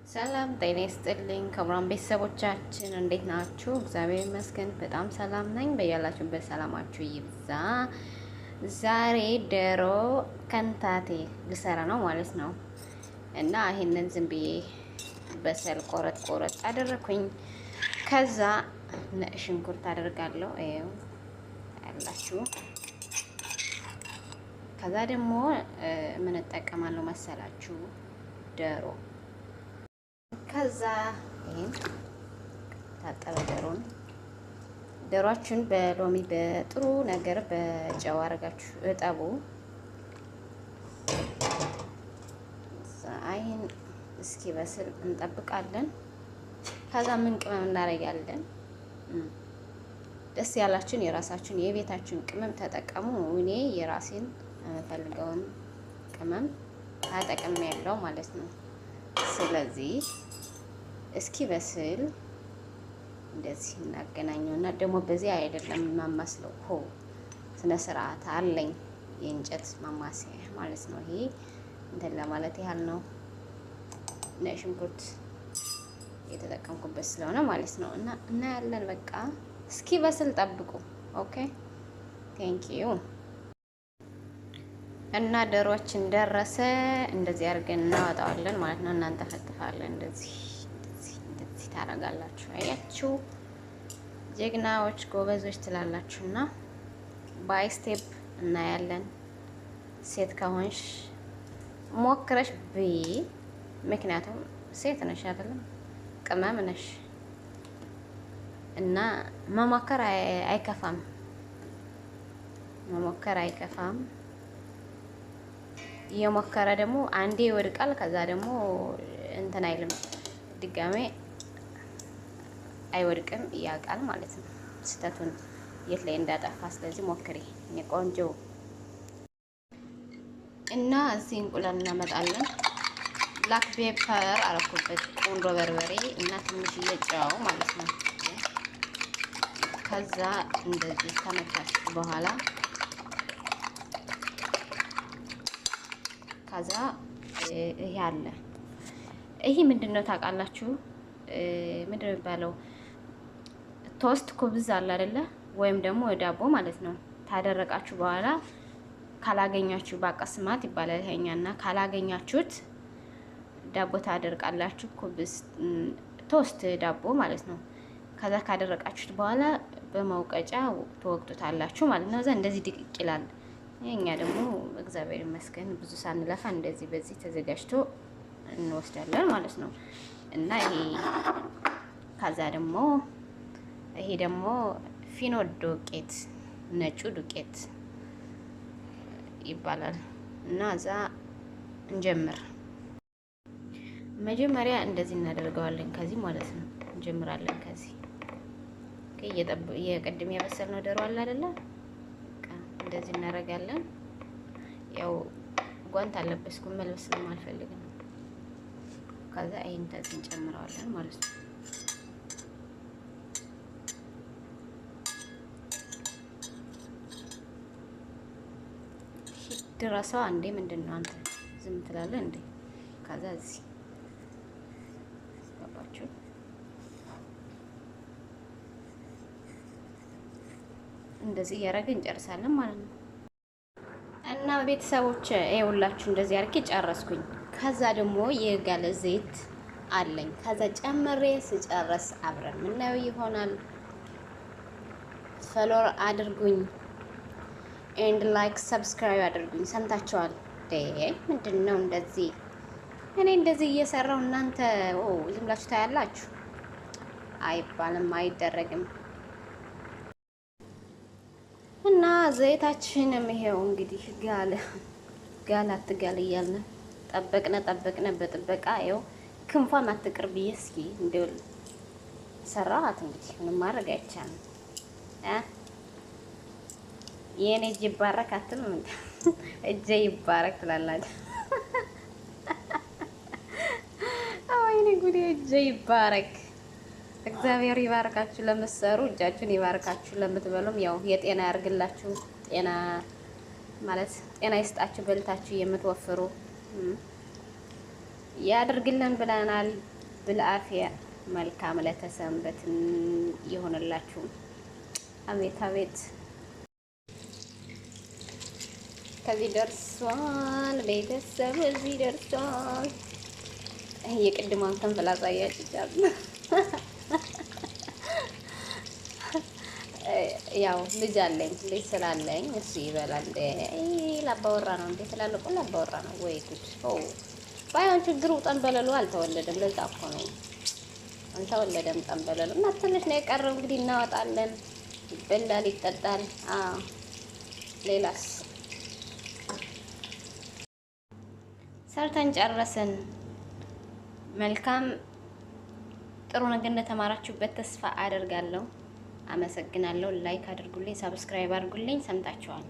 ሰላም ጤና ይስጥልኝ ክቡራን ቤተሰቦቻችን እንዴት ናችሁ? እግዚአብሔር ይመስገን በጣም ሰላም ነኝ። በያላችሁበት ሰላማችሁ ይብዛ። ዛሬ ዶሮ ከንታቴ ልሰራ ነው ማለት ነው እና ይሄንን ዝም ብዬ በሰል ቆረጥ አደረኩኝ። ከዛ ነጭ ሽንኩርት አደርጋለሁ ይኸው ያላችሁ። ከዛ ደግሞ ምን እጠቀማለሁ መሰላችሁ? ዶሮ ከዛ ይሄን ታጠበ ዶሮአችሁን በሎሚ በጥሩ ነገር በጨው አድርጋችሁ እጠቡ። ይሄን እስኪ በስል እንጠብቃለን። ከዛ ምን ቅመም እናደርጋለን? ደስ ያላችሁን የራሳችሁን የቤታችሁን ቅመም ተጠቀሙ። እኔ የራሴን የምፈልገውን ቅመም ተጠቅሜያለሁ ማለት ነው። ስለዚህ እስኪ በስል እንደዚህ እናገናኘውና ደግሞ በዚህ አይደለም ማማስለው ሆ ስነ ስርዓት አለኝ የእንጨት ማማሰያ ማለት ነው። ይሄ እንትን ለማለት ያህል ነው። ነጭ ሽንኩርት የተጠቀምኩበት ስለሆነ ማለት ነው። እና እናያለን በቃ እስኪ በስል ጠብቁ። ኦኬ ቴንክ ዩ። እና ዶሮአችን ደረሰ። እንደዚህ አድርገን እናወጣዋለን ማለት ነው። እናንተ ፈትፋለን እንደዚህ ታረጋላችሁ። አያችሁ ጀግናዎች ጎበዞች ትላላችሁና ባይ ስቴፕ እናያለን። ሴት ከሆንሽ ሞክረሽ ብይ፣ ምክንያቱም ሴት ነሽ አይደለም ቅመም ነሽ እና መሞከር አይከፋም። መሞከር አይከፋም። እየሞከረ ደግሞ አንዴ ይወድቃል። ከዛ ደግሞ እንትን አይልም ድጋሜ አይወድቅም፣ ያውቃል ማለት ነው ስህተቱን የት ላይ እንዳጠፋ። ስለዚህ ሞክሪ እኔ ቆንጆ። እና እዚህ እንቁላል እናመጣለን። ብላክ ፔፐር አረኩበት፣ ቁንዶ በርበሬ እና ትንሽዬ ጨው ማለት ነው። ከዛ እንደዚህ ከመታሽ በኋላ ከዛ ይሄ አለ። ይሄ ምንድነው ታውቃላችሁ? ምንድነው የሚባለው? ቶስት ኩብዝ አለ አይደለ? ወይም ደግሞ ዳቦ ማለት ነው። ታደረቃችሁ በኋላ ካላገኛችሁ ባቀስማት ይባላል ይሄኛና፣ ካላገኛችሁት ዳቦ ታደርቃላችሁ። ኩብዝ ቶስት ዳቦ ማለት ነው። ከዛ ካደረቃችሁት በኋላ በመውቀጫ ትወቅጡታላችሁ ማለት ነው። እዛ እንደዚህ ድቅቅ ይላል። እኛ ደግሞ እግዚአብሔር ይመስገን ብዙ ሳንለፋ እንደዚህ በዚህ ተዘጋጅቶ እንወስዳለን ማለት ነው። እና ከዛ ደግሞ ይሄ ደግሞ ፊኖ ዱቄት ነጩ ዱቄት ይባላል። እና እዛ እንጀምር። መጀመሪያ እንደዚህ እናደርገዋለን ከዚህ ማለት ነው። እንጀምራለን ከዚህ የቅድም ያበሰልነው ዶሮ አለ አይደለ? እንደዚህ እናደርጋለን። ያው ጓንት አለበስኩም መልበስ ስለማልፈልግ ነው። ከዛ ይሄን እንደዚህ እንጨምረዋለን ማለት ነው። ድረሰው አንዴ ምንድነው አንተ ዝም ትላለህ እንዴ? ከዛ እዚህ ገባችሁ። እንደዚህ እያደረግን እንጨርሳለን ማለት ነው። እና ቤተሰቦች ይኸውላችሁ እንደዚህ አድርጌ ጨረስኩኝ። ከዛ ደግሞ የጋለ ዘይት አለኝ። ከዛ ጨምሬ ስጨርስ አብረን ምናየው ይሆናል። ፎሎው አድርጉኝ ኤንድ ላይክ ሰብስክራይብ አድርጉኝ። ሰምታችኋል? ምንድነው እንደዚህ እኔ እንደዚህ እየሰራው እናንተ ዝም ብላችሁ ታያላችሁ? አይባልም፣ አይደረግም። እና ዘይታችንም ይሄው እንግዲህ ጋለ አትጋል እያልን ጠበቅነ በጥበቃ ይኸው ክንፏን አትቅርብ ብዬ እስኪ እንደው ሰራኋት። እንግዲህ ምንም ማድረግ አይቻልም። የኔ እጅ ይባረክ አትልም እንዴ? እጄ ይባረክ ትላላችሁ። ወይኔ ጉዴ! እጄ ይባረክ። እግዚአብሔር ይባርካችሁ ለምትሰሩ፣ እጃችሁን ይባርካችሁ ለምትበሉም። ያው የጤና ያርግላችሁ። ጤና ማለት ጤና ይስጣችሁ። በልታችሁ የምትወፍሩ ያድርግልን ብለናል። بالعافية መልካም ለተሰንበት ይሆንላችሁ። አቤት አቤት ከዚህ ደርሷል ቤተሰብ እዚህ ደርሷል። የቅድሟን ከንፈል አሳያችኋለሁ። ያው ልጅ አለኝ ልጅ ስላለኝ እሱ ይበላል። ላባወራ ነው እንዴ ስላለቁ ላባወራ ነው ወይ ጉድ! ባይሆን ችግሩ ጠንበለሉ አልተወለደም። ለዛ እኮ ነው አልተወለደም ጠንበለሉ እና ትንሽ ነው የቀረው። እንግዲህ እናወጣለን። ይበላል ይጠጣል። ሌላስ ሰርተን ጨረስን። መልካም ጥሩ ነገር እንደተማራችሁበት ተስፋ አደርጋለሁ። አመሰግናለሁ። ላይክ አድርጉልኝ፣ ሰብስክራይብ አድርጉልኝ። ሰምታችኋል።